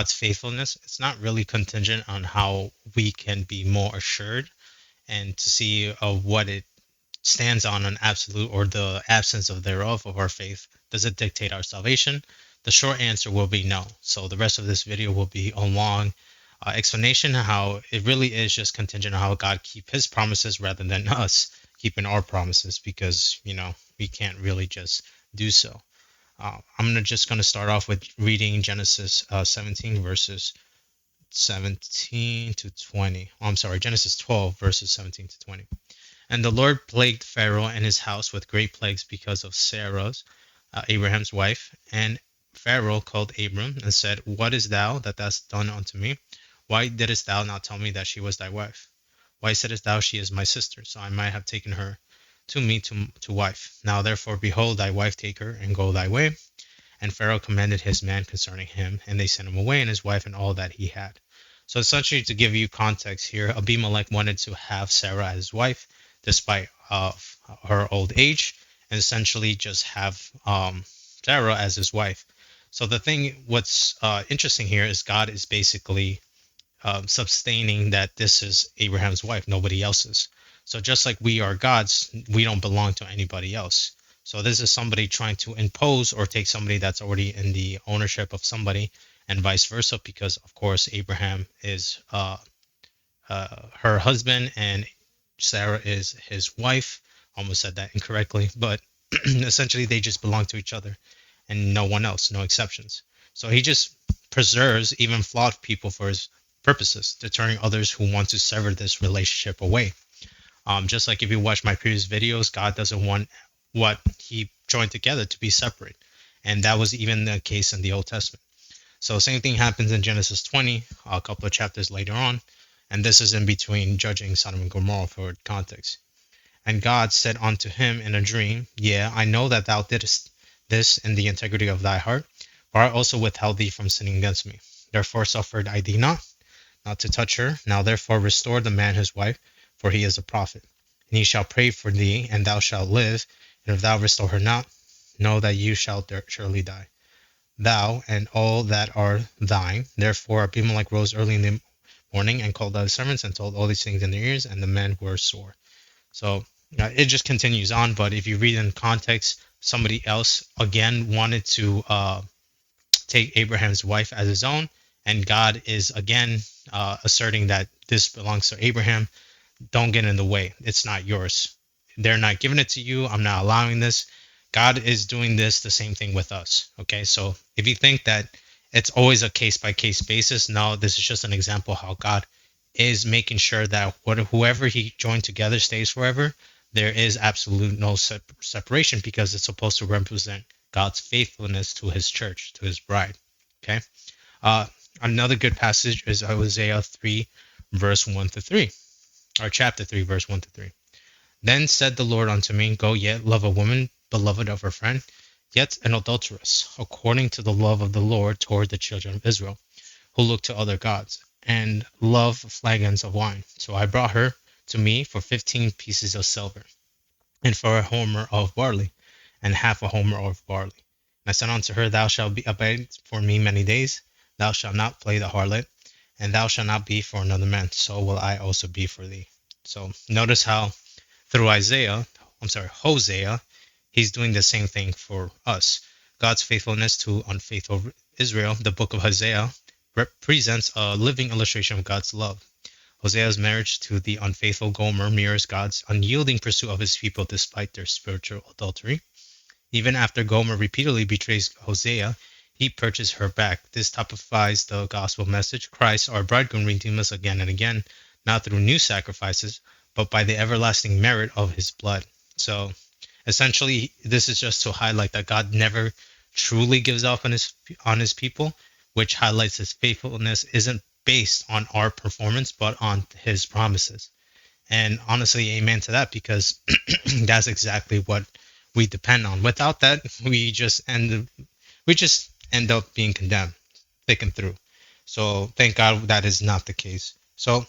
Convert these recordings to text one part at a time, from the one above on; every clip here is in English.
God's faithfulness, it's not really contingent on how we can be more assured and to see what it stands on an absolute or the absence of thereof of our faith. Does it dictate our salvation? The short answer will be no. So the rest of this video will be a long explanation how it really is just contingent on how God keep his promises rather than us keeping our promises, because we can't really just do so. Just going to start off with reading Genesis 17 verses 17 to 20. Oh, I'm sorry, Genesis 12 verses 17 to 20. And the Lord plagued Pharaoh and his house with great plagues because of Sarah's, Abraham's wife. And Pharaoh called Abram and said, What is thou that hast done unto me? Why didst thou not tell me that she was thy wife? Why saidst thou, She is my sister? So I might have taken her to me to wife. Now therefore, behold, thy wife, take her, and go thy way. And Pharaoh commanded his men concerning him, and they sent him away and his wife and all that he had. So essentially, to give you context here, Abimelech wanted to have Sarah as his wife, despite of her old age, and essentially just have Sarah as his wife. So what's interesting here is God is basically sustaining that this is Abraham's wife, nobody else's. So just like we are God's, we don't belong to anybody else. So this is somebody trying to impose or take somebody that's already in the ownership of somebody, and vice versa, because of course Abraham is her husband and Sarah is his wife. Almost said that incorrectly, but essentially they just belong to each other and no one else, no exceptions. So he just preserves even flawed people for his purposes, deterring others who want to sever this relationship away. Just like if you watch my previous videos, God doesn't want what he joined together to be separate. And that was even the case in the Old Testament. So same thing happens in Genesis 20, a couple of chapters later on. And this is in between judging Sodom and Gomorrah for context. And God said unto him in a dream, Yea, I know that thou didst this in the integrity of thy heart, for I also withheld thee from sinning against me. Therefore suffered I thee not to touch her. Now therefore restore the man his wife, for he is a prophet. And he shall pray for thee, and thou shalt live. And if thou restore her not, know that you shall surely die, thou and all that are thine. Therefore Abimelech rose early in the morning and called out his servants and told all these things in their ears, and the men were sore. So it just continues on, but if you read in context, somebody else again wanted to take Abraham's wife as his own, and God is again asserting that this belongs to Abraham. Don't get in the way. It's not yours. They're not giving it to you. I'm not allowing this. God is doing this the same thing with us. Okay, so if you think that it's always a case by case basis, no, this is just an example how God is making sure that whoever he joined together stays forever. There is absolute no separation, because it's supposed to represent God's faithfulness to his church, to his bride. Okay. Another good passage is Hosea 3, verse 1 to 3, or chapter 3, verse 1 to 3. Then said the Lord unto me, Go yet, love a woman, beloved of her friend, yet an adulteress, according to the love of the Lord toward the children of Israel, who look to other gods, and love flagons of wine. So I brought her to me for 15 pieces of silver, and for a homer of barley, and half a homer of barley. And I said unto her, Thou shalt abide for me many days, thou shalt not play the harlot, and thou shalt not be for another man, so will I also be for thee. So notice how through Hosea, he's doing the same thing for us. God's faithfulness to unfaithful Israel, the book of Hosea, represents a living illustration of God's love. Hosea's marriage to the unfaithful Gomer mirrors God's unyielding pursuit of his people despite their spiritual adultery. Even after Gomer repeatedly betrays Hosea, he purchased her back. This typifies the gospel message. Christ, our bridegroom, redeemed us again and again, not through new sacrifices, but by the everlasting merit of his blood. So essentially, this is just to highlight that God never truly gives up on his people, which highlights his faithfulness isn't based on our performance, but on his promises. And honestly, amen to that, because that's exactly what we depend on. Without that, we just end up being condemned, thick and through. So thank God that is not the case. So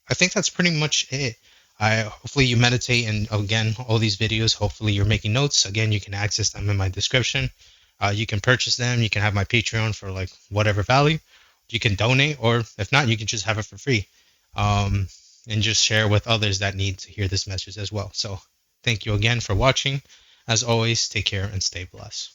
I think that's pretty much it. Hopefully you meditate, and again, all these videos, hopefully you're making notes. Again, you can access them in my description. You can purchase them. You can have my Patreon for like whatever value, you can donate, or if not, you can just have it for free, um, and just share with others that need to hear this message as well. So thank you again for watching. As always, take care and stay blessed.